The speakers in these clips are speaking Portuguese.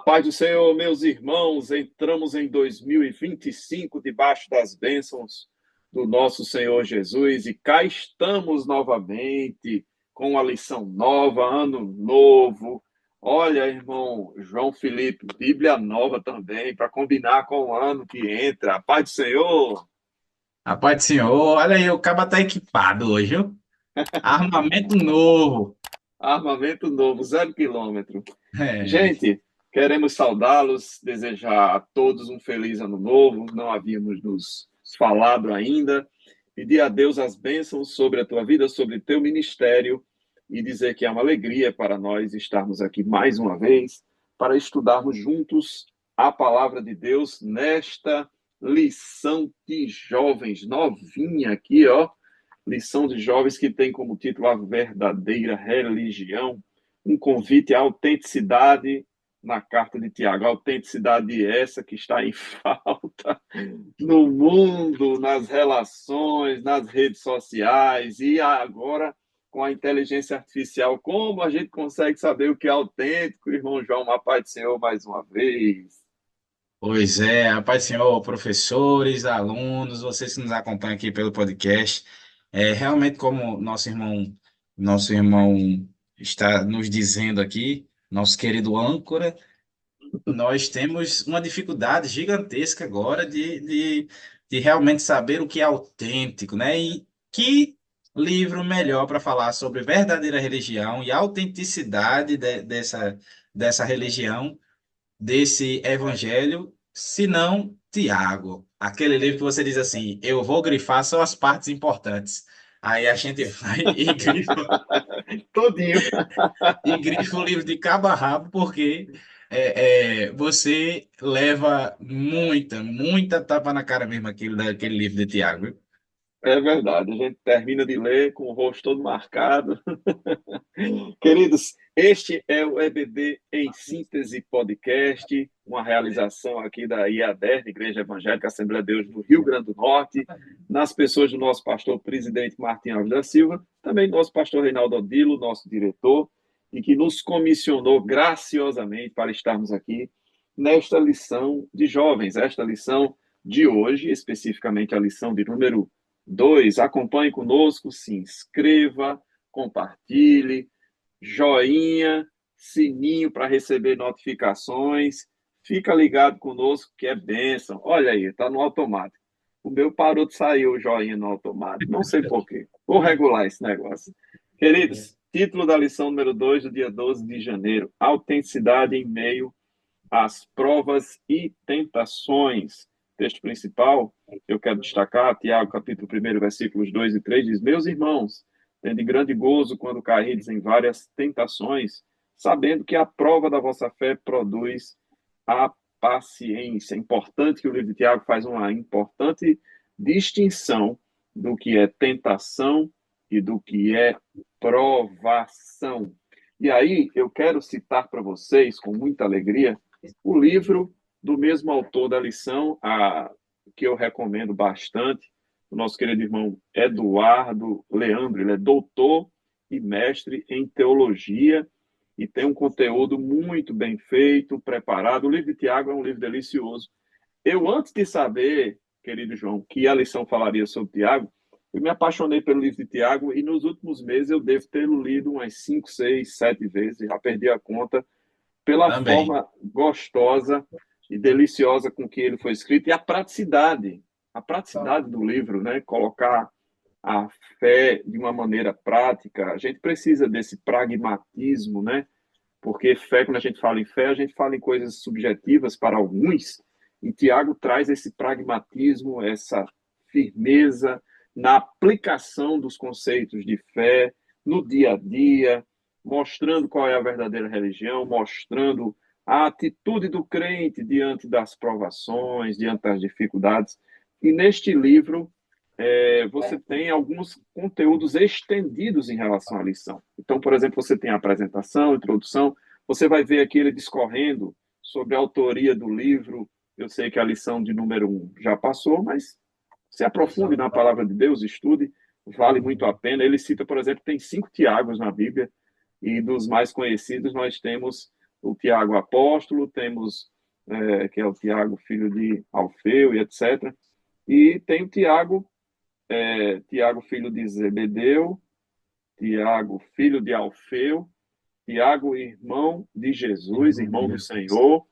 Paz do Senhor, meus irmãos, entramos em 2025 debaixo das bênçãos do nosso Senhor Jesus e cá estamos novamente com uma lição nova, ano novo. Olha, irmão João Felipe, Bíblia nova também, para combinar com o ano que entra. Paz do Senhor, A paz do Senhor, olha aí, o caba tá equipado hoje, viu? Armamento novo. armamento novo, 0 quilômetro. É, Gente, queremos saudá-los, desejar a todos um feliz ano novo. Não havíamos nos falado ainda. Pedir a Deus as bênçãos sobre a tua vida, sobre o teu ministério e dizer que é uma alegria para nós estarmos aqui mais uma vez para estudarmos juntos a palavra de Deus nesta lição de jovens, novinha aqui, ó. Lição de jovens que tem como título A Verdadeira Religião, um convite à autenticidade na carta de Tiago. A autenticidade essa que está em falta no mundo, nas relações, nas redes sociais e agora com a inteligência artificial. Como a gente consegue saber o que é autêntico, irmão João? Uma paz do Senhor mais uma vez. pois é, a paz do Senhor, professores, alunos, vocês que nos acompanham aqui pelo podcast. Realmente, como nosso irmão está nos dizendo aqui, nosso querido âncora, nós temos uma dificuldade gigantesca agora de realmente saber o que é autêntico, né? E que livro melhor para falar sobre verdadeira religião e autenticidade dessa religião, desse evangelho, se não Tiago? Aquele livro que você diz assim, eu vou grifar só as partes importantes. Aí a gente vai Todinho. e grifa o livro de cabo a rabo, porque você leva muita tapa na cara mesmo daquele livro de Tiago, viu? É verdade, a gente termina de ler com o rosto todo marcado. Queridos, este é o EBD em Síntese Podcast, uma realização aqui da IADER, Igreja Evangélica Assembleia de Deus do Rio Grande do Norte, nas pessoas do nosso pastor presidente Martim Alves da Silva, também do nosso pastor Reinaldo Odilo, nosso diretor, e que nos comissionou graciosamente para estarmos aqui nesta lição de jovens, esta lição de hoje, especificamente a lição de número 2. Acompanhe conosco, se inscreva, compartilhe, joinha, sininho para receber notificações. Fica ligado conosco que é bênção. Olha aí, está no automático. O meu parou de sair o joinha no automático. Não sei por quê. Vou regular esse negócio. Queridos, título da lição número 2 do dia 12 de janeiro. Autenticidade em meio às provas e tentações. Texto principal, eu quero destacar, Tiago, capítulo 1, versículos 2 e 3, diz: Meus irmãos, tende grande gozo quando caídes em várias tentações, sabendo que a prova da vossa fé produz a paciência. É importante que o livro de Tiago faz uma importante distinção do que é tentação e do que é provação. E aí eu quero citar para vocês, com muita alegria, o livro do mesmo autor da lição, que eu recomendo bastante, o nosso querido irmão Eduardo Leandro. Ele é doutor e mestre em teologia e tem um conteúdo muito bem feito, preparado. O livro de Tiago é um livro delicioso. Eu, antes de saber, querido João, que a lição falaria sobre Tiago, eu me apaixonei pelo livro de Tiago e nos últimos meses eu devo tê-lo lido umas 5, 6, 7 vezes, já perdi a conta, pela Também. forma gostosa e deliciosa com que ele foi escrito e a praticidade do livro, né? Colocar a fé de uma maneira prática. A gente precisa desse pragmatismo, né? Porque fé, quando a gente fala em fé, a gente fala em coisas subjetivas para alguns, e Tiago traz esse pragmatismo, essa firmeza na aplicação dos conceitos de fé no dia a dia, mostrando qual é a verdadeira religião, mostrando a atitude do crente diante das provações, diante das dificuldades. E neste livro, você tem alguns conteúdos estendidos em relação à lição. Então, por exemplo, você tem a apresentação, a introdução, você vai ver aqui ele discorrendo sobre a autoria do livro. Eu sei que a lição de número 1 já passou, mas se aprofunde na palavra de Deus, estude, vale muito a pena. Ele cita, por exemplo, tem 5 Tiagos na Bíblia, e dos mais conhecidos nós temos o Tiago apóstolo, temos que é o Tiago, filho de Alfeu e etc. E tem o Tiago, Tiago, filho de Zebedeu, Tiago, filho de Alfeu, Tiago, irmão de Jesus, irmão do Senhor,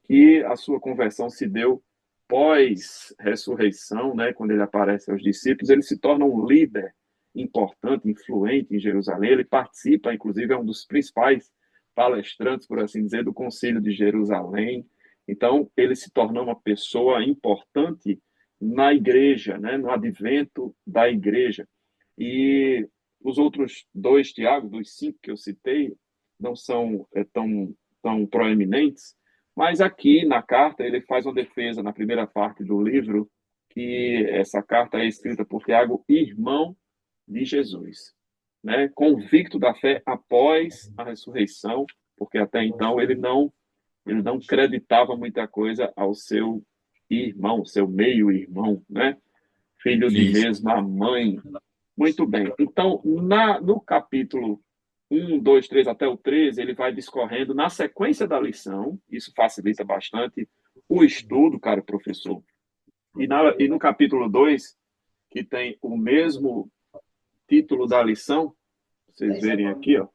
que a sua conversão se deu pós-ressurreição, né? Quando ele aparece aos discípulos, ele se torna um líder importante, influente em Jerusalém. Ele participa, inclusive, é um dos principais palestrantes, por assim dizer, do Concílio de Jerusalém. Então, ele se torna uma pessoa importante na igreja, né? No advento da igreja. E os outros dois Tiago, dos cinco que eu citei, não são tão proeminentes, mas aqui na carta ele faz uma defesa na primeira parte do livro, que essa carta é escrita por Tiago, irmão de Jesus, né? Convicto da fé após a ressurreição, porque até então ele não creditava muita coisa ao seu irmão, seu meio-irmão, né? Filho de Isso. mesma mãe. Muito bem. Então, no capítulo 1, 2, 3 até o 13, ele vai discorrendo na sequência da lição, isso facilita bastante o estudo, cara professor. E no capítulo 2, que tem o mesmo título da lição, vocês verem aqui, ó,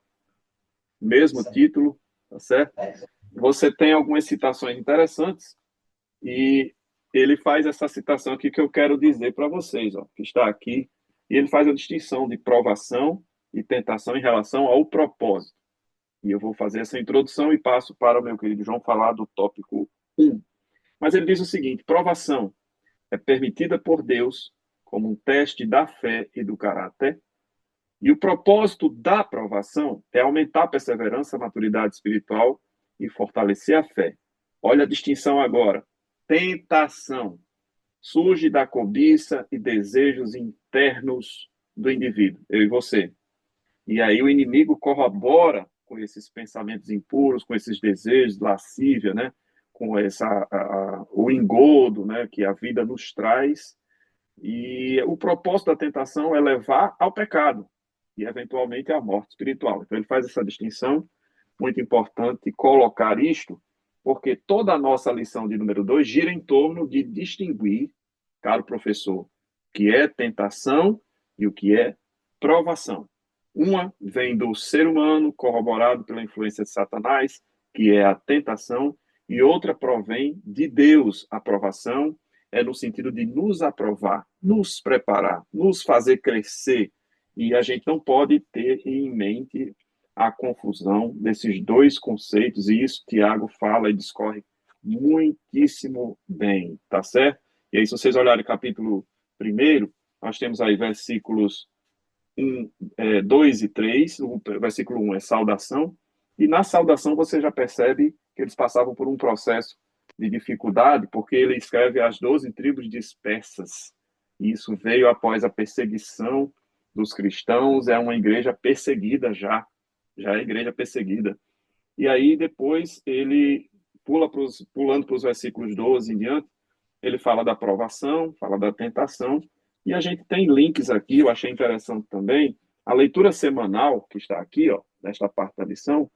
mesmo título, tá certo? Você tem algumas citações interessantes e ele faz essa citação aqui que eu quero dizer para vocês, ó, que está aqui, e ele faz a distinção de provação e tentação em relação ao propósito. E eu vou fazer essa introdução e passo para o meu querido João falar do tópico 1. Mas ele diz o seguinte: provação é permitida por Deus como um teste da fé e do caráter, e o propósito da provação é aumentar a perseverança, a maturidade espiritual e fortalecer a fé. Olha a distinção agora. Tentação surge da cobiça e desejos internos do indivíduo, eu e você. E aí o inimigo corrobora com esses pensamentos impuros, com esses desejos, lascívia, né? Com o engodo, né? Que a vida nos traz. E o propósito da tentação é levar ao pecado e, eventualmente, à morte espiritual. Então, ele faz essa distinção, muito importante colocar isto, porque toda a nossa lição de número 2 gira em torno de distinguir, caro professor, o que é tentação e o que é provação. Uma vem do ser humano, corroborado pela influência de Satanás, que é a tentação, e outra provém de Deus, a provação, é no sentido de nos aprovar, nos preparar, nos fazer crescer. E a gente não pode ter em mente a confusão desses dois conceitos, e isso Tiago fala e discorre muitíssimo bem, tá certo? E aí, se vocês olharem o capítulo 1, nós temos aí versículos 2 e 3. O versículo 1 é saudação, e na saudação você já percebe que eles passavam por um processo de dificuldade, porque ele escreve as 12 tribos dispersas. Isso veio após a perseguição dos cristãos, é uma igreja perseguida já é igreja perseguida. E aí depois ele pulando para os versículos 12 em diante, ele fala da provação, fala da tentação, e a gente tem links aqui, eu achei interessante também, a leitura semanal, que está aqui, ó, nesta parte da lição,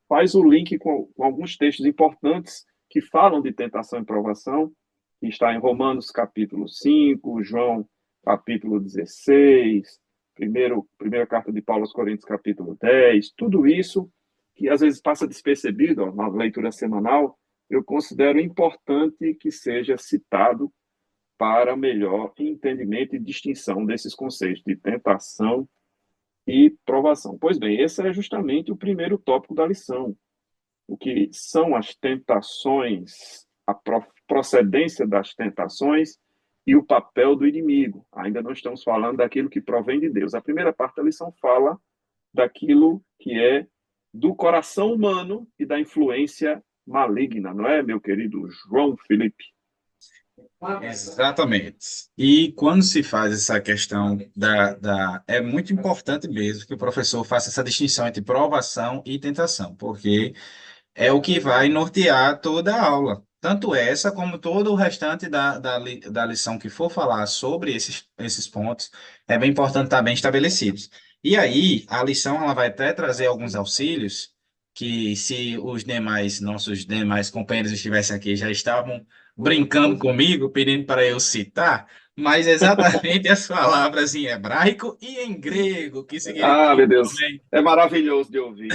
faz o link com alguns textos importantes que falam de tentação e provação, que está em Romanos capítulo 5, João capítulo 16, primeira carta de Paulo aos Coríntios capítulo 10, tudo isso que às vezes passa despercebido ó, na leitura semanal, eu considero importante que seja citado para melhor entendimento e distinção desses conceitos de tentação e provação. Pois bem, esse é justamente o primeiro tópico da lição. O que são as tentações, a procedência das tentações e o papel do inimigo. Ainda não estamos falando daquilo que provém de Deus. A primeira parte da lição fala daquilo que é do coração humano e da influência maligna, não é, meu querido João Felipe? Exatamente. E quando se faz essa questão é muito importante mesmo que o professor faça essa distinção entre provação e tentação, porque é o que vai nortear toda a aula. Tanto essa como todo o restante da lição que for falar sobre esses pontos, é bem importante estar bem estabelecidos. E aí, a lição ela vai até trazer alguns auxílios que se os demais, nossos demais companheiros estivessem aqui, já estavam brincando comigo, pedindo para eu citar, mas exatamente as palavras em hebraico e em grego, que Ah, meu significam, Deus, né, é maravilhoso de ouvir.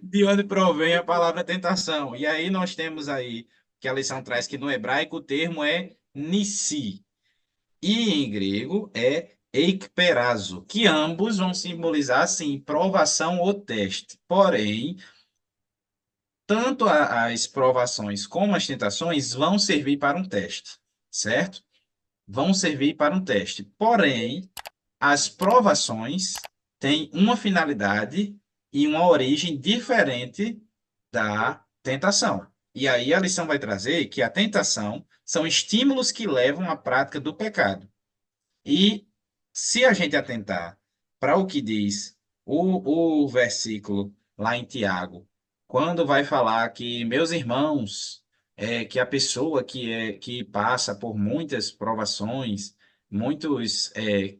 de onde provém a palavra tentação. E aí nós temos aí que a lição traz que no hebraico o termo é nissi, e em grego é eikperazo, que ambos vão simbolizar, sim, provação ou teste. Porém, tanto as provações como as tentações vão servir para um teste, certo? Vão servir para um teste. Porém, as provações têm uma finalidade e uma origem diferente da tentação. E aí a lição vai trazer que a tentação são estímulos que levam à prática do pecado. E se a gente atentar para o que diz o versículo lá em Tiago, quando vai falar que, meus irmãos, que a pessoa que passa por muitas provações,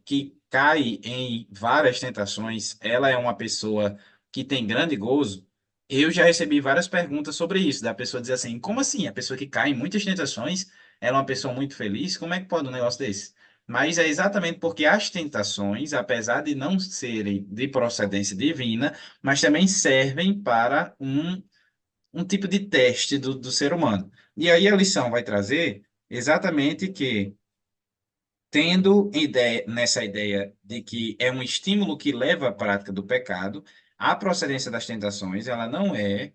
que cai em várias tentações, ela é uma pessoa que tem grande gozo. Eu já recebi várias perguntas sobre isso, da pessoa dizer assim, como assim? A pessoa que cai em muitas tentações, ela é uma pessoa muito feliz? Como é que pode um negócio desse? Mas é exatamente porque as tentações, apesar de não serem de procedência divina, mas também servem para um tipo de teste do ser humano. E aí a lição vai trazer exatamente que, tendo nessa ideia de que é um estímulo que leva à prática do pecado, a procedência das tentações, ela não é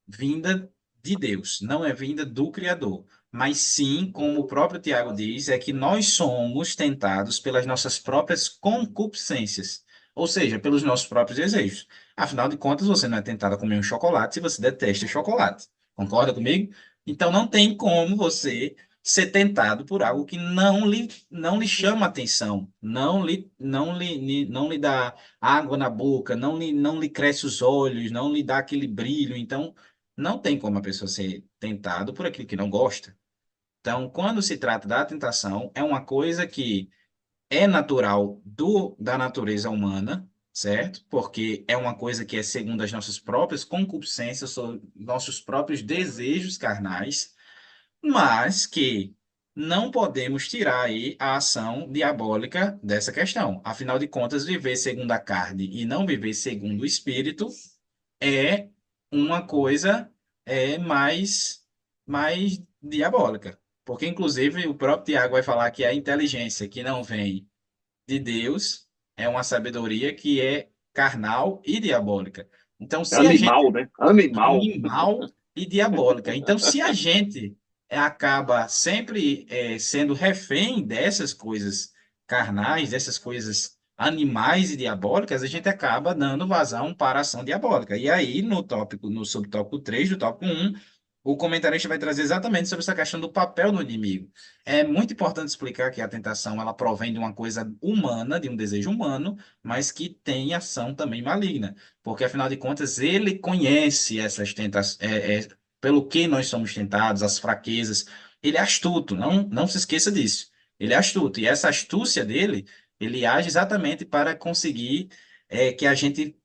vinda de Deus, não é vinda do Criador, mas sim, como o próprio Tiago diz, é que nós somos tentados pelas nossas próprias concupiscências, ou seja, pelos nossos próprios desejos. Afinal de contas, você não é tentado a comer um chocolate se você detesta chocolate. Concorda comigo? Então não tem como você ser tentado por algo que não lhe chama atenção, não lhe dá água na boca, não lhe cresce os olhos, não lhe dá aquele brilho. Então, não tem como a pessoa ser tentado por aquilo que não gosta. Então, quando se trata da tentação, é uma coisa que é natural da natureza humana, certo? Porque é uma coisa que é segundo as nossas próprias concupiscências, nossos próprios desejos carnais, mas que não podemos tirar aí a ação diabólica dessa questão. Afinal de contas, viver segundo a carne e não viver segundo o espírito é uma coisa mais diabólica. Porque, inclusive, o próprio Tiago vai falar que a inteligência que não vem de Deus é uma sabedoria que é carnal e diabólica. Então, se a gente Animal, né? Animal. animal e diabólica. Então, se a gente acaba sempre sendo refém dessas coisas carnais, dessas coisas animais e diabólicas, a gente acaba dando vazão para a ação diabólica. E aí, no subtópico 3 do tópico 1, o comentarista vai trazer exatamente sobre essa questão do papel do inimigo. É muito importante explicar que a tentação ela provém de uma coisa humana, de um desejo humano, mas que tem ação também maligna, porque afinal de contas ele conhece essas tentações, pelo que nós somos tentados, as fraquezas. Ele é astuto, não se esqueça disso. Ele é astuto, e essa astúcia dele, ele age exatamente para conseguir que a gente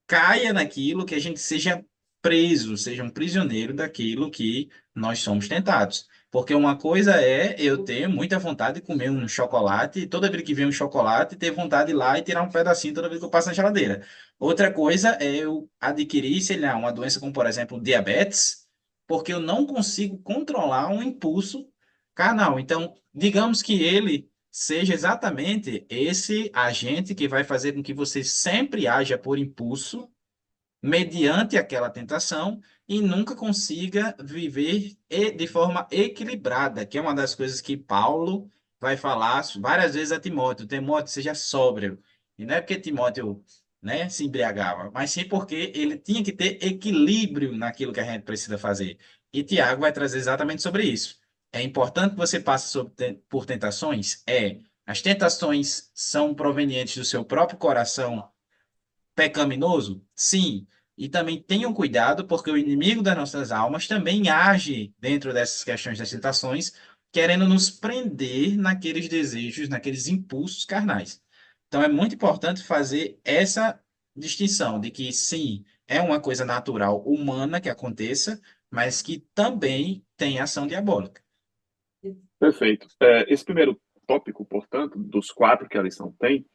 caia naquilo, que a gente seja preso, seja um prisioneiro daquilo que nós somos tentados. Porque uma coisa é eu ter muita vontade de comer um chocolate, e toda vez que vem um chocolate, ter vontade de ir lá e tirar um pedacinho toda vez que eu passo na geladeira. Outra coisa é eu adquirir, sei lá, uma doença como, por exemplo, diabetes, porque eu não consigo controlar um impulso carnal. Então, digamos que ele seja exatamente esse agente que vai fazer com que você sempre haja por impulso, mediante aquela tentação, e nunca consiga viver de forma equilibrada, que é uma das coisas que Paulo vai falar várias vezes a Timóteo. Timóteo, seja sóbrio. E não é porque Timóteo, né, se embriagava, mas sim porque ele tinha que ter equilíbrio naquilo que a gente precisa fazer. E Tiago vai trazer exatamente sobre isso. É importante que você passe por tentações? É. As tentações são provenientes do seu próprio coração pecaminoso? Sim. E também tenham cuidado, porque o inimigo das nossas almas também age dentro dessas questões das tentações, querendo nos prender naqueles desejos, naqueles impulsos carnais. Então é muito importante fazer essa distinção de que, sim, é uma coisa natural, humana que aconteça, mas que também tem ação diabólica. Perfeito. Esse primeiro tópico, portanto, dos quatro que a lição tem,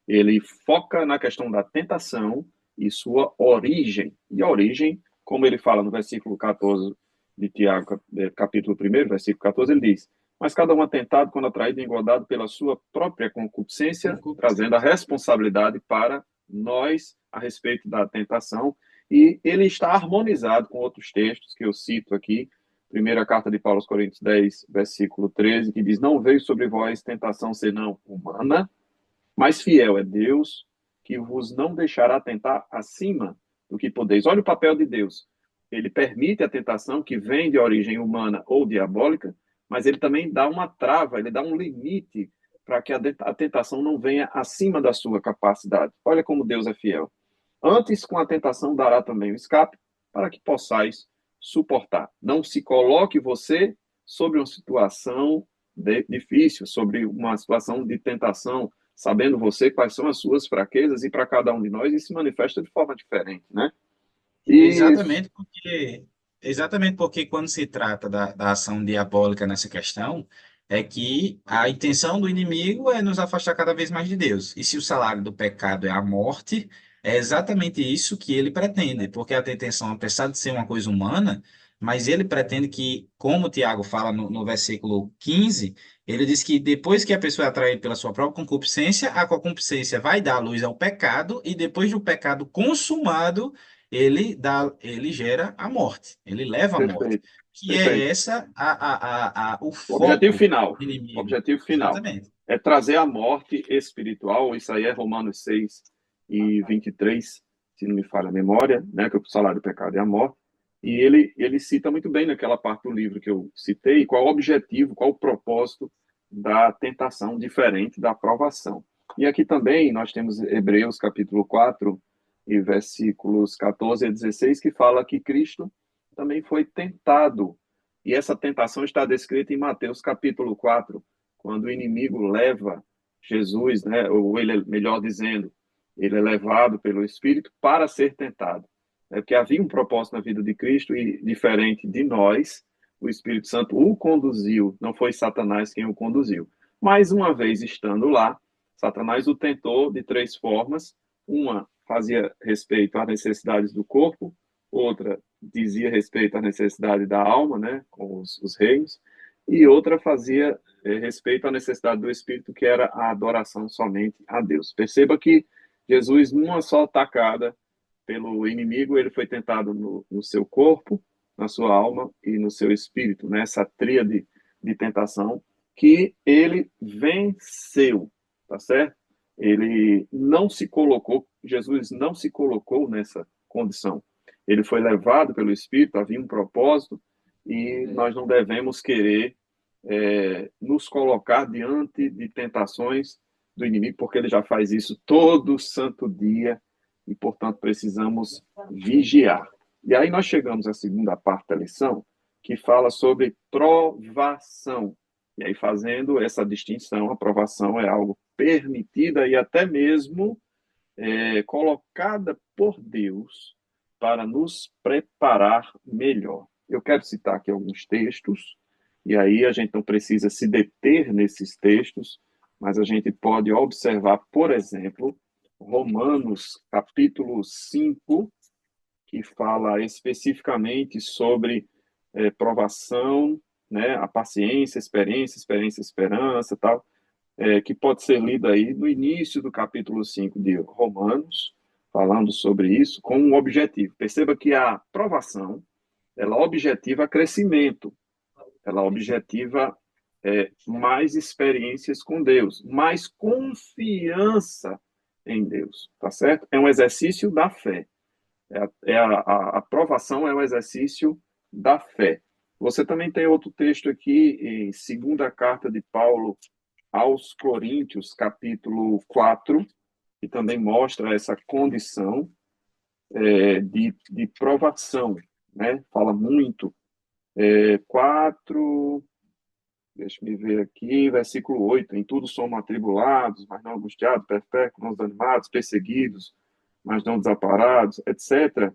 ele foca na questão da tentação e sua origem. E a origem, como ele fala no versículo 14 de Tiago, capítulo 1, versículo 14, ele diz: Mas cada um é tentado quando atraído e engodado pela sua própria concupiscência, trazendo a responsabilidade para nós a respeito da tentação. E ele está harmonizado com outros textos que eu cito aqui. Primeira carta de Paulo aos Coríntios 10, versículo 13, que diz: Não veio sobre vós tentação senão humana, mas fiel é Deus, que vos não deixará tentar acima do que podeis. Olha o papel de Deus. Ele permite a tentação que vem de origem humana ou diabólica, mas ele também dá uma trava, ele dá um limite para que a tentação não venha acima da sua capacidade. Olha como Deus é fiel. Antes, com a tentação, dará também o escape, para que possais suportar. Não se coloque você sobre uma situação difícil, sobre uma situação de tentação, sabendo você quais são as suas fraquezas, e para cada um de nós isso se manifesta de forma diferente, né? E Exatamente porque, exatamente porque quando se trata da ação diabólica nessa questão, é que a intenção do inimigo é nos afastar cada vez mais de Deus. E se o salário do pecado é a morte, é exatamente isso que ele pretende, porque a intenção, apesar de ser uma coisa humana, mas ele pretende que, como o Tiago fala no versículo 15, ele diz que depois que a pessoa é atraída pela sua própria concupiscência, a concupiscência vai dar luz ao pecado, e depois do pecado consumado, ele gera a morte, ele leva a morte, perfeito, que é perfeito. essa o O objetivo foco final, do o inimigo. objetivo final Exatamente. é trazer a morte espiritual. Isso aí é Romanos 6 e 23, se não me falha a memória, né, que o salário do pecado é a morte. E ele cita muito bem naquela parte do livro que eu citei qual o objetivo, qual o propósito da tentação diferente da provação. E aqui também nós temos Hebreus capítulo 4 e versículos 14 a 16, que fala que Cristo também foi tentado. E essa tentação está descrita em Mateus capítulo 4, quando o inimigo leva Jesus, né, ou ele, melhor dizendo, ele é levado pelo Espírito para ser tentado. É porque havia um propósito na vida de Cristo e, diferente de nós, o Espírito Santo o conduziu, não foi Satanás quem o conduziu. Mais uma vez estando lá, Satanás o tentou de três formas. Uma fazia respeito às necessidades do corpo, outra dizia respeito à necessidade da alma, né, com os reinos, e outra fazia respeito à necessidade do espírito, que era a adoração somente a Deus. Perceba que Jesus, numa só tacada pelo inimigo, ele foi tentado no seu corpo, na sua alma e no seu espírito, nessa tríade de tentação que ele venceu, tá certo? Ele não se colocou, Jesus não se colocou nessa condição. Ele foi levado pelo Espírito, havia um propósito, e nós não devemos querer nos colocar diante de tentações do inimigo, porque ele já faz isso todo santo dia e, portanto, precisamos vigiar. E aí nós chegamos à segunda parte da lição, que fala sobre provação. E aí, fazendo essa distinção, a provação é algo permitida e até mesmo colocada por Deus para nos preparar melhor. Eu quero citar aqui alguns textos, e aí a gente não precisa se deter nesses textos, mas a gente pode observar, por exemplo, Romanos capítulo 5, que fala especificamente sobre provação, né, a paciência, experiência, esperança, tal, que pode ser lida aí no início do capítulo 5 de Romanos, falando sobre isso, com um objetivo. Perceba que a provação, ela objetiva crescimento, ela objetiva mais experiências com Deus, mais confiança em Deus, tá certo? É um exercício da fé. A aprovação é um exercício da fé. Você também tem outro texto aqui em segunda carta de Paulo aos Coríntios, capítulo 4, que também mostra essa condição de provação, né? Fala muito. 4, deixa me ver aqui, versículo 8: Em tudo somos atribulados, mas não angustiados, perplexos, não desanimados, perseguidos, mas não desamparados, etc.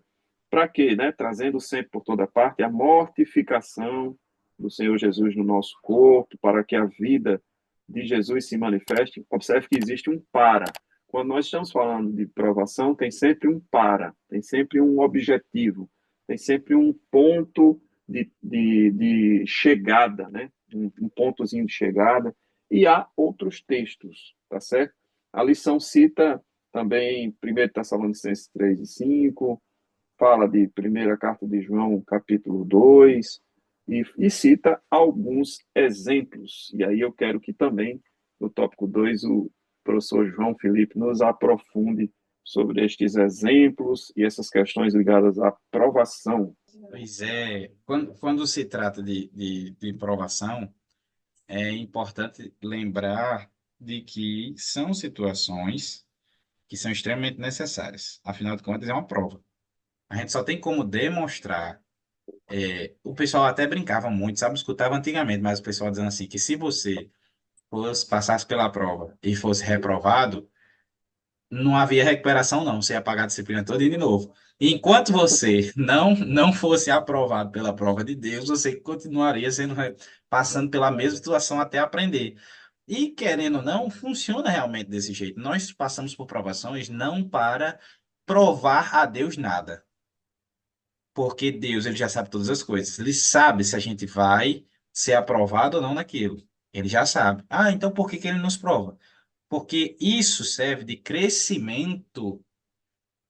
para quê, né? Trazendo sempre por toda parte a mortificação do Senhor Jesus no nosso corpo, para que a vida de Jesus se manifeste. Observe que existe um para. Quando nós estamos falando de provação, tem sempre um para, tem sempre um objetivo, tem sempre um ponto de chegada, né? Um pontozinho de chegada. E há outros textos, tá certo? A lição cita também 1 Tessalonicenses 3 e 5, fala de primeira carta de João, capítulo 2, e cita alguns exemplos. E aí eu quero que também, no tópico 2 o professor João Felipe nos aprofunde sobre estes exemplos e essas questões ligadas à provação. Pois é, quando se trata de provação, é importante lembrar de que são situações que são extremamente necessárias. Afinal de contas, é uma prova. A gente só tem como demonstrar. O pessoal até brincava muito, sabe? Escutava antigamente, mas o pessoal dizendo assim, que se você passasse pela prova e fosse reprovado, não havia recuperação, não. Você ia pagar a disciplina toda de novo. E enquanto você não fosse aprovado pela prova de Deus, você continuaria passando pela mesma situação até aprender. E querendo ou não, funciona realmente desse jeito. Nós passamos por provações não para provar a Deus nada, porque Deus ele já sabe todas as coisas. Ele sabe se a gente vai ser aprovado ou não naquilo. Ele já sabe. Ah, então por que que ele nos prova? Porque isso serve de crescimento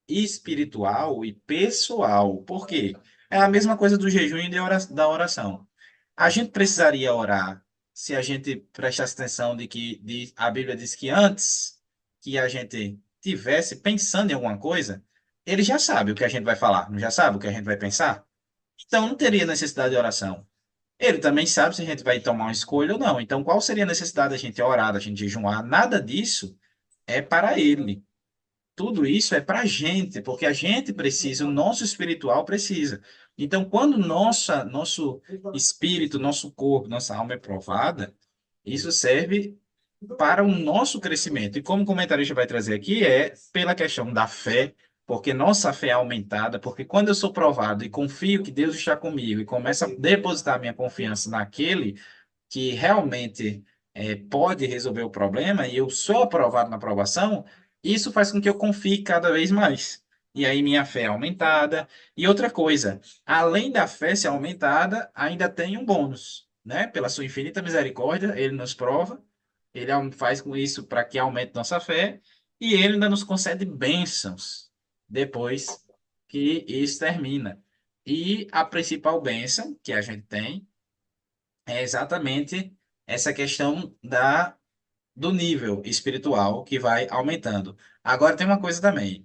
espiritual e pessoal. Por quê? É a mesma coisa do jejum e da oração. A gente precisaria orar se a gente prestasse atenção de que a Bíblia diz que antes que a gente tivesse pensando em alguma coisa, ele já sabe o que a gente vai falar, não já sabe o que a gente vai pensar? Então não teria necessidade de oração. Ele também sabe se a gente vai tomar uma escolha ou não. Então, qual seria a necessidade da gente orar, da gente jejuar? Nada disso é para ele. Tudo isso é para a gente, porque a gente precisa, o nosso espiritual precisa. Então, quando nosso espírito, nosso corpo, nossa alma é provada, isso serve para o nosso crescimento. E como o comentarista vai trazer aqui, é pela questão da fé, porque nossa fé é aumentada, porque quando eu sou provado e confio que Deus está comigo e começo a depositar minha confiança naquele que realmente pode resolver o problema e eu sou aprovado na aprovação, isso faz com que eu confie cada vez mais. E aí minha fé é aumentada. E outra coisa, além da fé ser aumentada, ainda tem um bônus, né? Pela sua infinita misericórdia, ele nos prova, ele faz com isso para que aumente nossa fé e ele ainda nos concede bênçãos depois que isso termina. E a principal bênção que a gente tem é exatamente essa questão do nível espiritual que vai aumentando. Agora tem uma coisa também.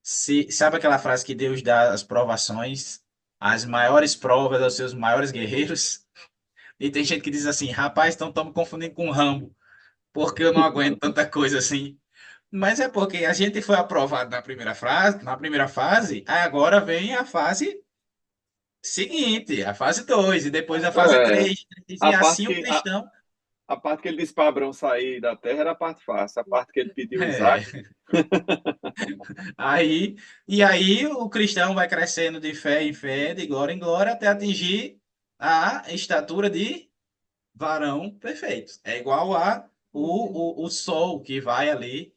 Sabe aquela frase que Deus dá as provações, as maiores provas aos seus maiores guerreiros? E tem gente que diz assim, rapaz, estão me confundindo com Rambo, porque eu não aguento tanta coisa assim. Mas é porque a gente foi aprovado na primeira fase, aí agora vem a fase seguinte, a fase 2 e depois a fase É, 3 e a assim parte o que cristão. a parte que ele disse para Abraão sair da terra era a parte fácil. A parte que ele pediu Isaac. É, aí o cristão vai crescendo de fé em fé, de glória em glória, até atingir a estatura de varão perfeito. É igual a o sol que vai ali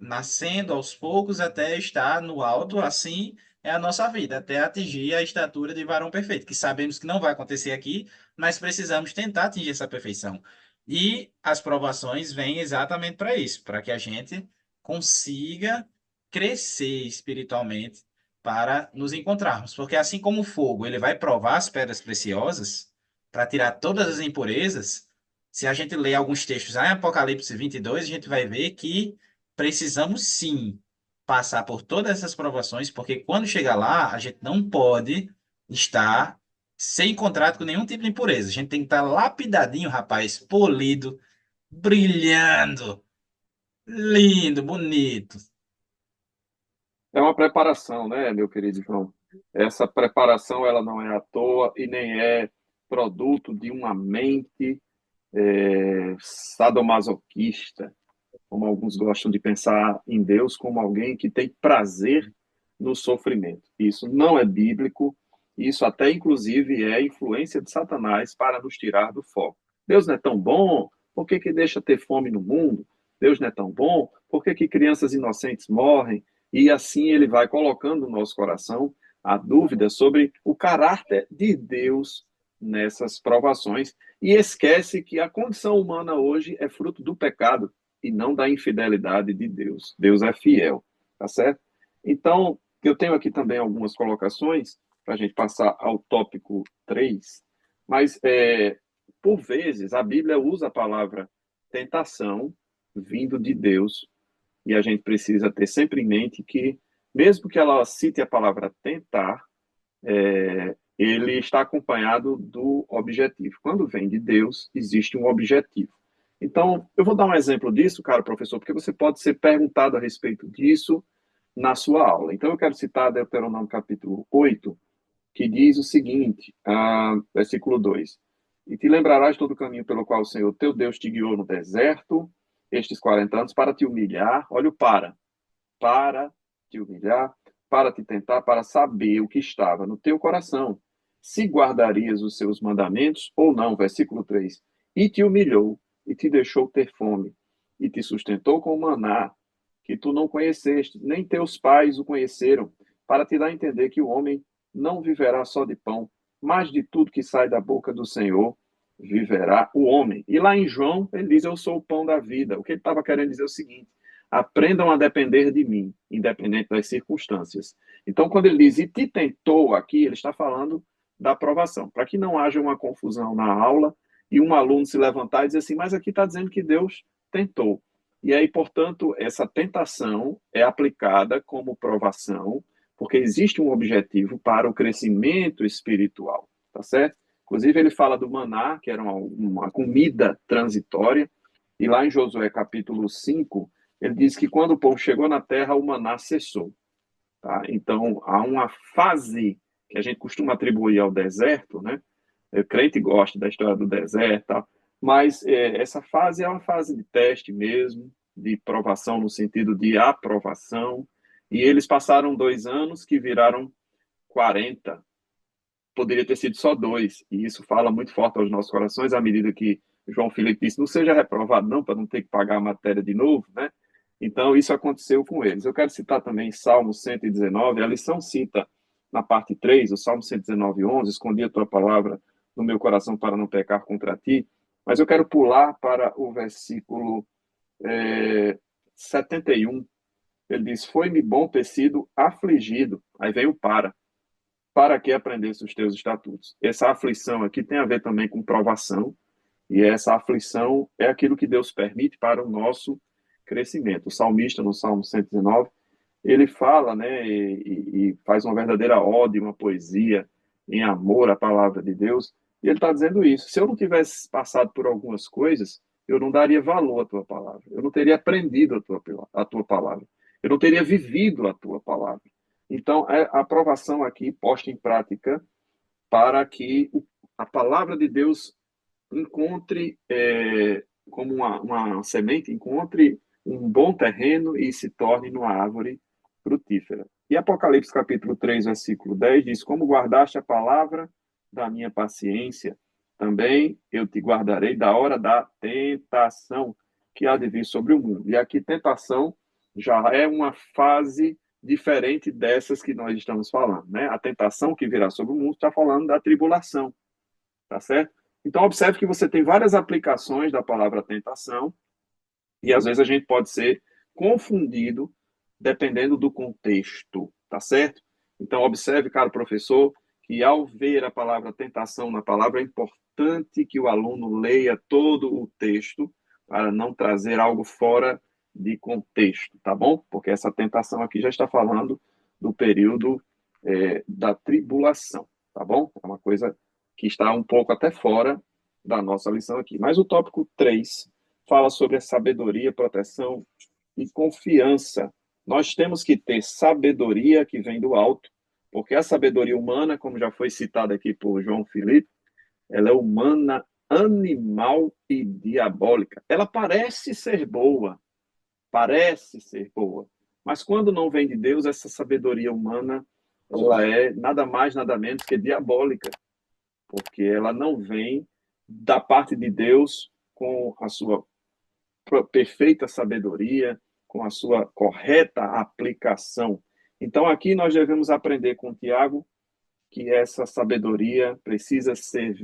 nascendo aos poucos até estar no alto, assim é a nossa vida, até atingir a estatura de varão perfeito, que sabemos que não vai acontecer aqui, mas precisamos tentar atingir essa perfeição. E as provações vêm exatamente para isso, para que a gente consiga crescer espiritualmente para nos encontrarmos. Porque assim como o fogo, ele vai provar as pedras preciosas, para tirar todas as impurezas, se a gente ler alguns textos lá em Apocalipse 22, a gente vai ver que precisamos sim passar por todas essas provações, porque quando chegar lá, a gente não pode estar sem contrato com nenhum tipo de impureza. A gente tem que estar lapidadinho, rapaz, polido, brilhando, lindo, bonito. É uma preparação, né, meu querido João? Essa preparação ela não é à toa e nem é produto de uma mente sadomasoquista, como alguns gostam de pensar em Deus como alguém que tem prazer no sofrimento. Isso não é bíblico, isso até inclusive é influência de Satanás para nos tirar do foco. Deus não é tão bom, por que que deixa ter fome no mundo? Deus não é tão bom, por que que crianças inocentes morrem? E assim ele vai colocando no nosso coração a dúvida sobre o caráter de Deus nessas provações e esquece que a condição humana hoje é fruto do pecado e não da infidelidade de Deus. Deus é fiel, tá certo? Então, eu tenho aqui também algumas colocações para a gente passar ao tópico 3, mas por vezes a Bíblia usa a palavra tentação vindo de Deus e a gente precisa ter sempre em mente que, mesmo que ela cite a palavra tentar, ele está acompanhado do objetivo. Quando vem de Deus, existe um objetivo. Então, eu vou dar um exemplo disso, cara, professor, porque você pode ser perguntado a respeito disso na sua aula. Então, eu quero citar Deuteronômio capítulo 8, que diz o seguinte, versículo 2: E te lembrarás todo o caminho pelo qual o Senhor teu Deus te guiou no deserto, estes 40 anos, para te humilhar. Olha o para te humilhar, para te tentar, para saber o que estava no teu coração, se guardarias os seus mandamentos ou não. Versículo 3: E te humilhou, e te deixou ter fome, e te sustentou com maná, que tu não conheceste, nem teus pais o conheceram, para te dar a entender que o homem não viverá só de pão, mas de tudo que sai da boca do Senhor viverá o homem. E lá em João, ele diz: Eu sou o pão da vida. O que ele estava querendo dizer é o seguinte: aprendam a depender de mim, independente das circunstâncias. Então, quando ele diz e te tentou aqui, ele está falando da aprovação, para que não haja uma confusão na aula e um aluno se levantar e dizer assim, mas aqui está dizendo que Deus tentou. E aí, portanto, essa tentação é aplicada como provação, porque existe um objetivo para o crescimento espiritual, tá certo? Inclusive, ele fala do maná, que era uma comida transitória, e lá em Josué capítulo 5, ele diz que quando o povo chegou na terra, o maná cessou. Tá? Então, há uma fase que a gente costuma atribuir ao deserto, né? O crente gosta da história do deserto, tá? Mas essa fase é uma fase de teste mesmo, de provação no sentido de aprovação. E eles passaram 2 anos que viraram 40. Poderia ter sido só 2. E isso fala muito forte aos nossos corações, à medida que João Filipe disse, não seja reprovado não, para não ter que pagar a matéria de novo, né? Então, isso aconteceu com eles. Eu quero citar também Salmo 119, a lição cita na parte 3, o Salmo 119, 11, escondi a tua palavra no meu coração para não pecar contra ti, mas eu quero pular para o versículo 71. Ele diz, foi-me bom ter sido afligido. Aí vem o para que aprendesse os teus estatutos. Essa aflição aqui tem a ver também com provação, e essa aflição é aquilo que Deus permite para o nosso crescimento. O salmista, no Salmo 119, ele fala, né, e faz uma verdadeira ode, uma poesia em amor à palavra de Deus, e ele está dizendo isso. Se eu não tivesse passado por algumas coisas, eu não daria valor à tua palavra, eu não teria aprendido a tua palavra, eu não teria vivido a tua palavra. Então, é a aprovação aqui posta em prática para que a palavra de Deus encontre, como uma semente, encontre um bom terreno e se torne uma árvore frutífera. E Apocalipse capítulo 3, versículo 10 diz, como guardaste a palavra da minha paciência, também eu te guardarei da hora da tentação que há de vir sobre o mundo. E aqui tentação já é uma fase diferente dessas que nós estamos falando, né? A tentação que virá sobre o mundo está falando da tribulação, tá certo? Então, observe que você tem várias aplicações da palavra tentação e às vezes a gente pode ser confundido dependendo do contexto, tá certo? Então, observe, caro professor, que ao ver a palavra tentação na palavra, é importante que o aluno leia todo o texto para não trazer algo fora de contexto, tá bom? Porque essa tentação aqui já está falando do período da tribulação, tá bom? É uma coisa que está um pouco até fora da nossa lição aqui. Mas o tópico 3 fala sobre a sabedoria, proteção e confiança. Nós temos que ter sabedoria que vem do alto, porque a sabedoria humana, como já foi citada aqui por João Filipe, ela é humana, animal e diabólica. Ela parece ser boa, Mas quando não vem de Deus, essa sabedoria humana, ela é nada mais, nada menos que diabólica, porque ela não vem da parte de Deus com a sua perfeita sabedoria, com a sua correta aplicação. Então, aqui nós devemos aprender com Tiago que essa sabedoria precisa ser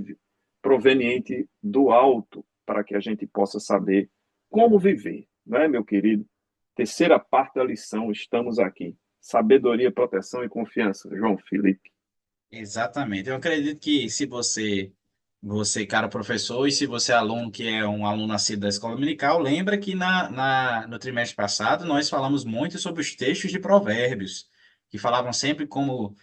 proveniente do alto para que a gente possa saber como viver, não é, meu querido? Terceira parte da lição, estamos aqui. Sabedoria, proteção e confiança. João Felipe. Exatamente. Eu acredito que se você, cara professor, e se você é aluno que é um aluno nascido da escola dominical, lembra que no trimestre passado nós falamos muito sobre os textos de Provérbios, que falavam sempre como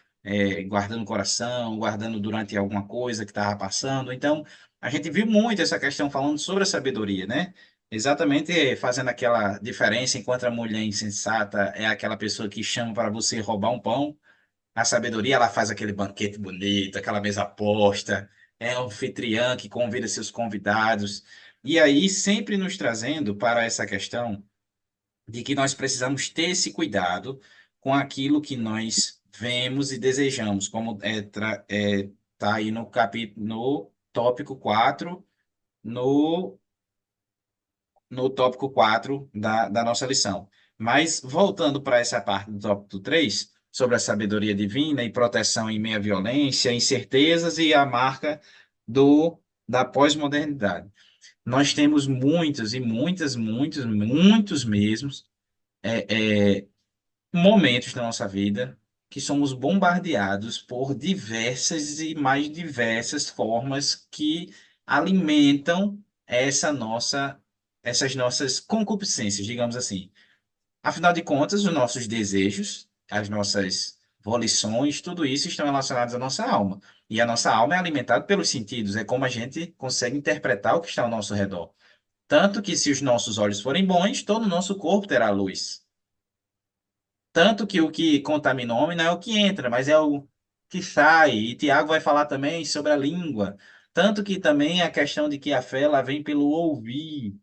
guardando o coração, guardando durante alguma coisa que estava passando. Então, a gente viu muito essa questão falando sobre a sabedoria, né? Exatamente fazendo aquela diferença enquanto a mulher insensata é aquela pessoa que chama para você roubar um pão. A sabedoria, ela faz aquele banquete bonito, aquela mesa posta, é um anfitriã que convida seus convidados. E aí, sempre nos trazendo para essa questão de que nós precisamos ter esse cuidado com aquilo que nós vemos e desejamos, como tá aí no capítulo, no tópico 4 no tópico 4 da nossa lição. Mas, voltando para essa parte do tópico 3 sobre a sabedoria divina e proteção em meio à violência, incertezas e a marca da pós-modernidade. Nós temos muitos e muitos mesmos momentos da nossa vida que somos bombardeados por diversas e mais diversas formas que alimentam essas nossas concupiscências, digamos assim. Afinal de contas, os nossos desejos, as nossas volições, tudo isso estão relacionados à nossa alma. E a nossa alma é alimentada pelos sentidos, é como a gente consegue interpretar o que está ao nosso redor. Tanto que, se os nossos olhos forem bons, todo o nosso corpo terá luz. Tanto que o que contamina o homem não é o que entra, mas é o que sai. E Tiago vai falar também sobre a língua. Tanto que também a questão de que a fé ela vem pelo ouvir.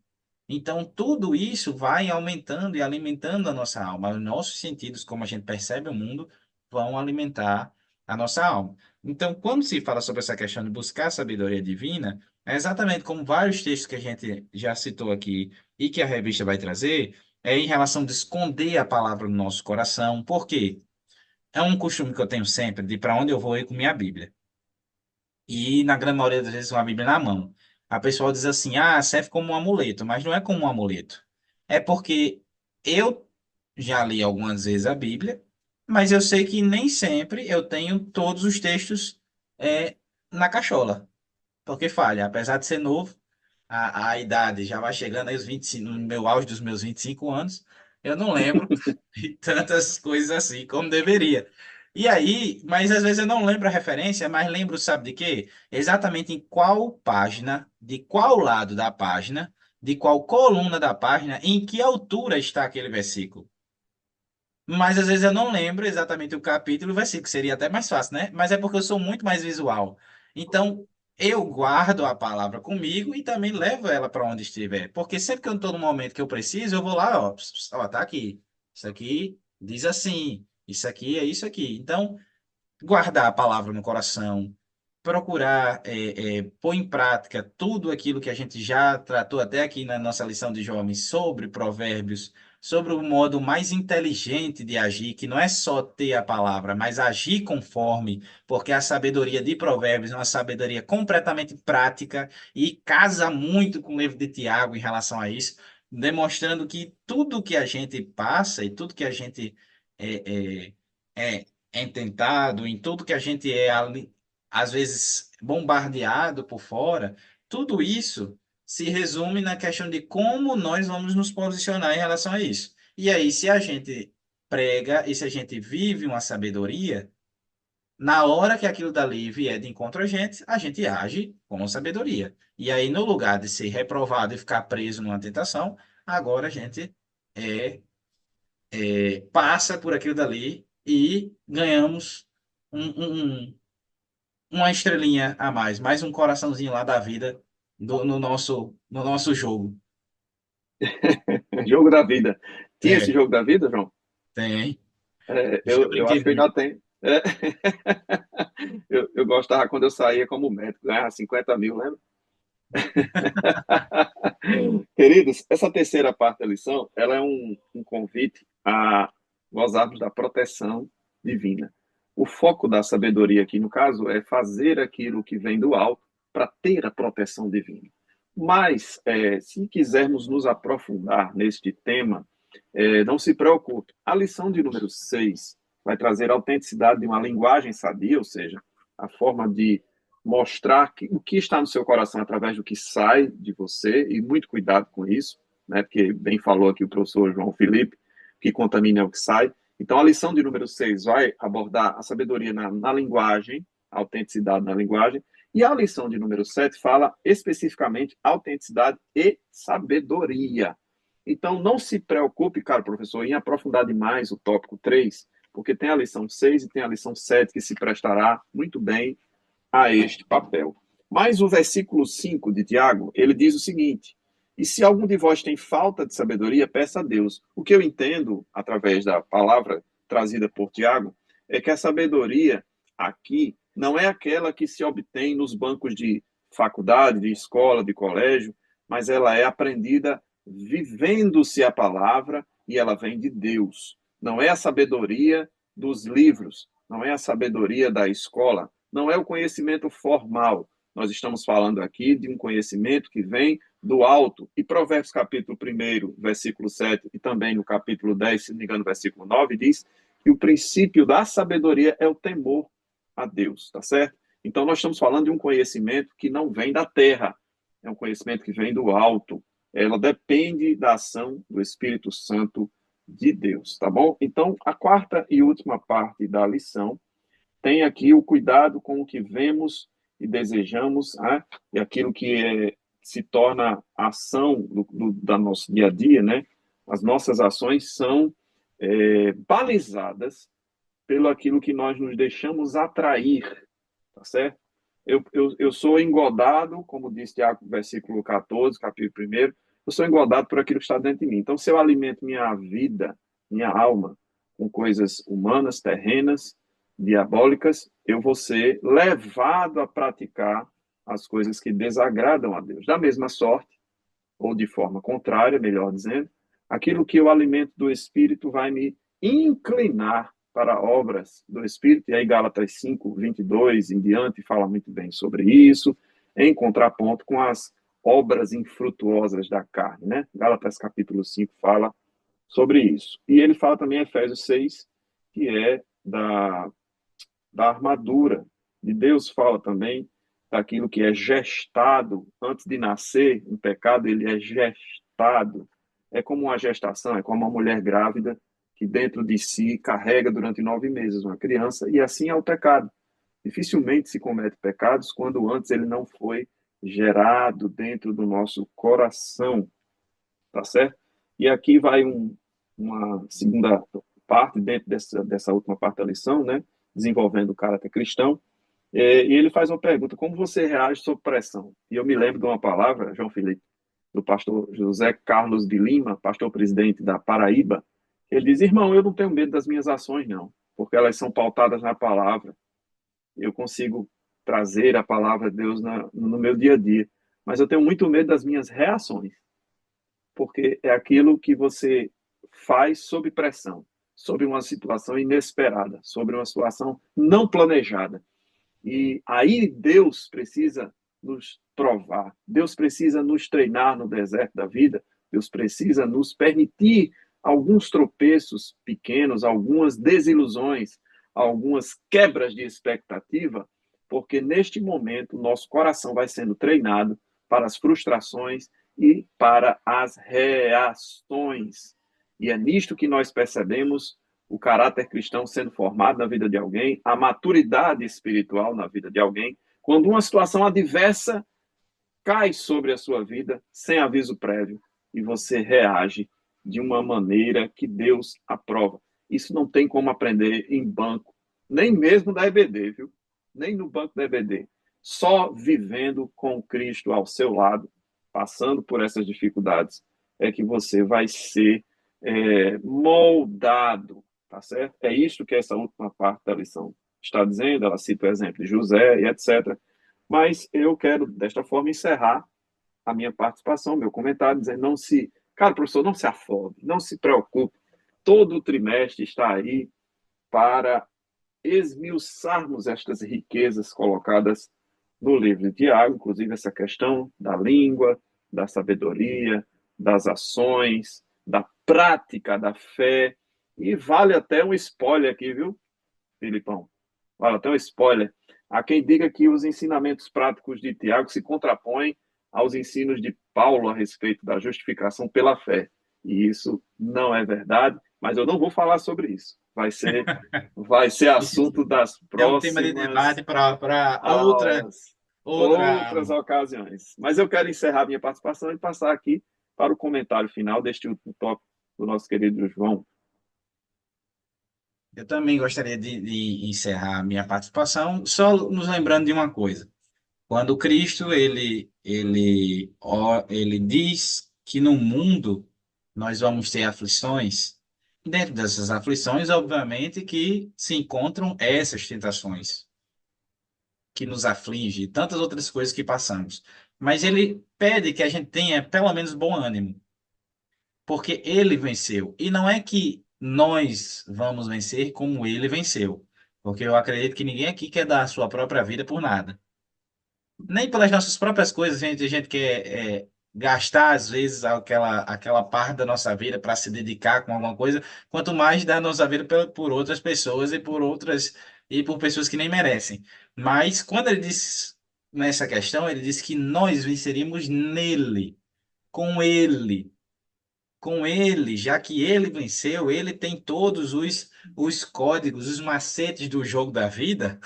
Então, tudo isso vai aumentando e alimentando a nossa alma. Os nossos sentidos, como a gente percebe o mundo, vão alimentar a nossa alma. Então, quando se fala sobre essa questão de buscar a sabedoria divina, é exatamente como vários textos que a gente já citou aqui e que a revista vai trazer, é em relação de esconder a palavra no nosso coração. Por quê? É um costume que eu tenho sempre de para onde eu vou ir com minha Bíblia. E na grande maioria das vezes com a Bíblia na mão. A pessoa diz assim, ah, serve como um amuleto, mas não é como um amuleto. É porque eu já li algumas vezes a Bíblia, mas eu sei que nem sempre eu tenho todos os textos é, na cachola, porque falha. Apesar de ser novo, a idade já vai chegando aí os 25, no meu auge dos meus 25 anos, eu não lembro de tantas coisas assim como deveria. E aí, mas às vezes eu não lembro a referência, mas lembro, sabe de quê? Exatamente em qual página, de qual lado da página, de qual coluna da página, em que altura está aquele versículo. Mas às vezes eu não lembro exatamente o capítulo e o versículo, seria até mais fácil, né? Mas é porque eu sou muito mais visual. Então, eu guardo a palavra comigo e também levo ela para onde estiver. Porque sempre que eu estou no momento que eu preciso, eu vou lá, ó, ó, tá aqui. Isso aqui diz assim, isso aqui é isso aqui. Então, guardar a palavra no coração, procurar pôr em prática tudo aquilo que a gente já tratou até aqui na nossa lição de jovens sobre provérbios, sobre o modo mais inteligente de agir, que não é só ter a palavra, mas agir conforme, porque a sabedoria de provérbios é uma sabedoria completamente prática e casa muito com o livro de Tiago em relação a isso, demonstrando que tudo que a gente passa e tudo que a gente é, é, é tentado, em tudo que a gente às vezes bombardeado por fora, tudo isso se resume na questão de como nós vamos nos posicionar em relação a isso. E aí, se a gente prega e se a gente vive uma sabedoria, na hora que aquilo dali vier de encontro a gente age com sabedoria. E aí, no lugar de ser reprovado e ficar preso numa tentação, agora a gente é passa por aquilo dali e ganhamos uma estrelinha a mais um coraçãozinho lá da vida no nosso jogo. Jogo da vida. Tinha esse É, jogo da vida, João? Tem. Já Eu brinquei acho que eu muito. ainda tenho. Eu gostava quando eu saía como médico, ganhava 50 mil, lembra? Queridos, essa terceira parte da lição, ela é um convite a gozarmos da proteção divina. O foco da sabedoria aqui, no caso, é fazer aquilo que vem do alto para ter a proteção divina. Mas, se quisermos nos aprofundar neste tema, não se preocupe. A lição de número 6 vai trazer a autenticidade de uma linguagem sadia, ou seja, a forma de mostrar o que está no seu coração através do que sai de você, e muito cuidado com isso, né? Porque bem falou aqui o professor João Felipe, que contamina é o que sai. Então, a lição de número 6 vai abordar a sabedoria na linguagem, a autenticidade na linguagem, e a lição de número 7 fala especificamente autenticidade e sabedoria. Então, não se preocupe, caro professor, em aprofundar demais o tópico 3, porque tem a lição 6 e tem a lição 7 que se prestará muito bem a este papel. Mas o versículo 5 de Tiago, ele diz o seguinte: e se algum de vós tem falta de sabedoria, peça a Deus. O que eu entendo, através da palavra trazida por Tiago, é que a sabedoria aqui não é aquela que se obtém nos bancos de faculdade, de escola, de colégio, mas ela é aprendida vivendo-se a palavra e ela vem de Deus. Não é a sabedoria dos livros, não é a sabedoria da escola, não é o conhecimento formal. Nós estamos falando aqui de um conhecimento que vem do alto. E Provérbios capítulo 1, versículo 7, e também no capítulo 10, se não me engano, versículo 9, diz que o princípio da sabedoria é o temor a Deus, tá certo? Então nós estamos falando de um conhecimento que não vem da terra, é um conhecimento que vem do alto. Ela depende da ação do Espírito Santo de Deus, tá bom? Então, a quarta e última parte da lição tem aqui o cuidado com o que vemos e desejamos, né? E aquilo que se torna ação da nosso dia a dia, né? As nossas ações são balizadas pelo aquilo que nós nos deixamos atrair, tá certo? Eu sou engodado, como diz Tiago, versículo 14, capítulo 1, eu sou engodado por aquilo que está dentro de mim. Então, se eu alimento minha vida, minha alma, com coisas humanas, terrenas, diabólicas, eu vou ser levado a praticar as coisas que desagradam a Deus. Da mesma sorte, ou de forma contrária, melhor dizendo, aquilo que eu alimento do Espírito vai me inclinar para obras do Espírito, e aí Gálatas 5, 22 em diante fala muito bem sobre isso, em contraponto com as obras infrutuosas da carne, né? Gálatas capítulo 5 fala sobre isso. E ele fala também em Efésios 6, que é da armadura. De Deus fala também daquilo que é gestado antes de nascer, um pecado, ele é gestado. É como uma gestação, é como uma mulher grávida que dentro de si carrega durante 9 meses uma criança, e assim é o pecado. Dificilmente se comete pecados quando antes ele não foi gerado dentro do nosso coração, tá certo? E aqui vai uma segunda parte, dentro dessa última parte da lição, né? Desenvolvendo o caráter cristão. E ele faz uma pergunta: como você reage sob pressão? E eu me lembro de uma palavra, João Felipe, do pastor José Carlos de Lima, pastor presidente da Paraíba. Ele diz: irmão, eu não tenho medo das minhas ações, não, porque elas são pautadas na palavra. Eu consigo trazer a palavra de Deus no meu dia a dia. Mas eu tenho muito medo das minhas reações, porque é aquilo que você faz sob pressão, sob uma situação inesperada, sobre uma situação não planejada. E aí Deus precisa nos provar, Deus precisa nos treinar no deserto da vida, Deus precisa nos permitir alguns tropeços pequenos, algumas desilusões, algumas quebras de expectativa, porque neste momento nosso coração vai sendo treinado para as frustrações e para as reações. E é nisto que nós percebemos o caráter cristão sendo formado na vida de alguém, a maturidade espiritual na vida de alguém, quando uma situação adversa cai sobre a sua vida sem aviso prévio e você reage de uma maneira que Deus aprova. Isso não tem como aprender em banco, nem mesmo da EBD, viu? Nem no banco da EBD. Só vivendo com Cristo ao seu lado, passando por essas dificuldades, é que você vai ser moldado tá certo? É isto que essa última parte da lição está dizendo, ela cita o exemplo de José e etc. Mas eu quero, desta forma, encerrar a minha participação, meu comentário, dizendo, cara, professor, não se afobe, não se preocupe, todo o trimestre está aí para esmiuçarmos estas riquezas colocadas no livro de Tiago, inclusive essa questão da língua, da sabedoria, das ações, da prática da fé, e vale até um spoiler aqui, viu, Filipão? Vale até um spoiler. Há quem diga que os ensinamentos práticos de Tiago se contrapõem aos ensinos de Paulo a respeito da justificação pela fé. E isso não é verdade, mas eu não vou falar sobre isso. Vai ser Isso assunto das é um tema de próximas debate para aulas, outra outras aula. ocasiões. Mas eu quero encerrar minha participação e passar aqui para o comentário final deste último tópico do nosso querido João. Eu também gostaria de encerrar a minha participação, só nos lembrando de uma coisa. Quando Cristo ele diz que no mundo nós vamos ter aflições, dentro dessas aflições, obviamente, que se encontram essas tentações que nos afligem, e tantas outras coisas que passamos. Mas ele pede que a gente tenha pelo menos bom ânimo, porque ele venceu. E não é que nós vamos vencer como ele venceu, porque eu acredito que ninguém aqui quer dar a sua própria vida por nada. Nem pelas nossas próprias coisas, a gente quer gastar, às vezes, aquela parte da nossa vida para se dedicar com alguma coisa, quanto mais dar nossa vida por outras pessoas e por pessoas que nem merecem. Mas quando ele diz nessa questão, ele diz que nós venceríamos nele, com ele. Com ele, já que ele venceu, ele tem todos os códigos, os macetes do jogo da vida,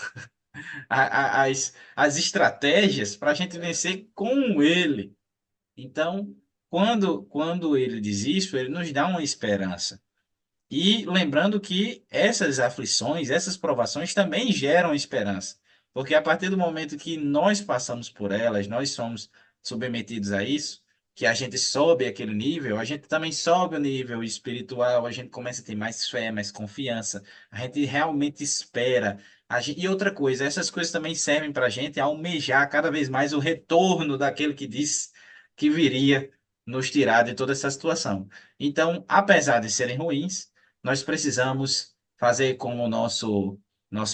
as estratégias para a gente vencer com ele. Então, quando ele diz isso, ele nos dá uma esperança. E lembrando que essas aflições, essas provações também geram esperança. Porque a partir do momento que nós passamos por elas, nós somos submetidos a isso, que a gente sobe aquele nível, a gente também sobe o nível espiritual, a gente começa a ter mais fé, mais confiança, a gente realmente espera. E outra coisa, essas coisas também servem para a gente almejar cada vez mais o retorno daquele que disse que viria nos tirar de toda essa situação. Então, apesar de serem ruins, nós precisamos fazer como o nosso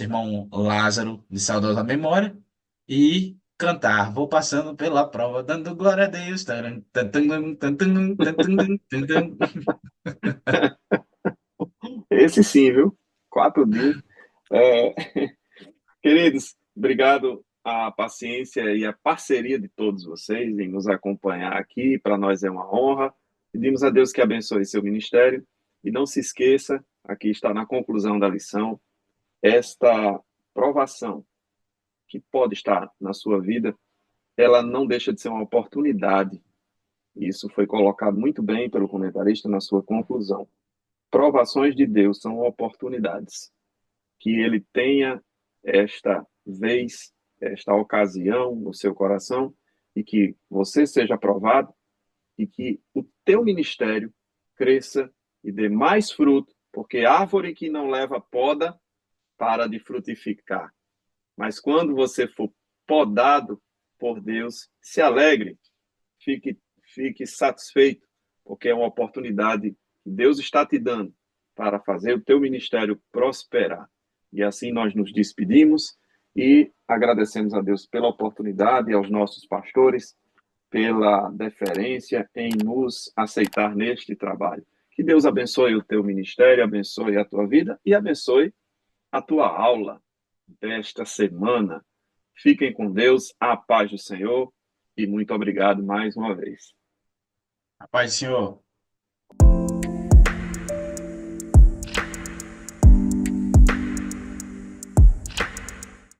irmão Lázaro, de saudosa memória, e cantar. Vou passando pela prova, dando glória a Deus. Taran, tan, tan, tan, tan, tan, tan, tan, tan, tan. Esse sim, viu? 4 dias. É, queridos, obrigado a paciência e a parceria de todos vocês em nos acompanhar aqui. Para nós é uma honra. Pedimos a Deus que abençoe seu ministério. E não se esqueça, aqui está na conclusão da lição, esta provação que pode estar na sua vida, ela não deixa de ser uma oportunidade. Isso foi colocado muito bem pelo comentarista na sua conclusão. Provações de Deus são oportunidades. Que ele tenha esta vez, esta ocasião no seu coração e que você seja aprovado e que o teu ministério cresça e dê mais fruto, porque árvore que não leva poda para de frutificar. Mas quando você for podado por Deus, se alegre, fique satisfeito, porque é uma oportunidade que Deus está te dando para fazer o teu ministério prosperar. E assim nós nos despedimos e agradecemos a Deus pela oportunidade e aos nossos pastores pela deferência em nos aceitar neste trabalho. Que Deus abençoe o teu ministério, abençoe a tua vida e abençoe a tua aula desta semana. Fiquem com Deus, a paz do Senhor e muito obrigado mais uma vez. A paz do Senhor.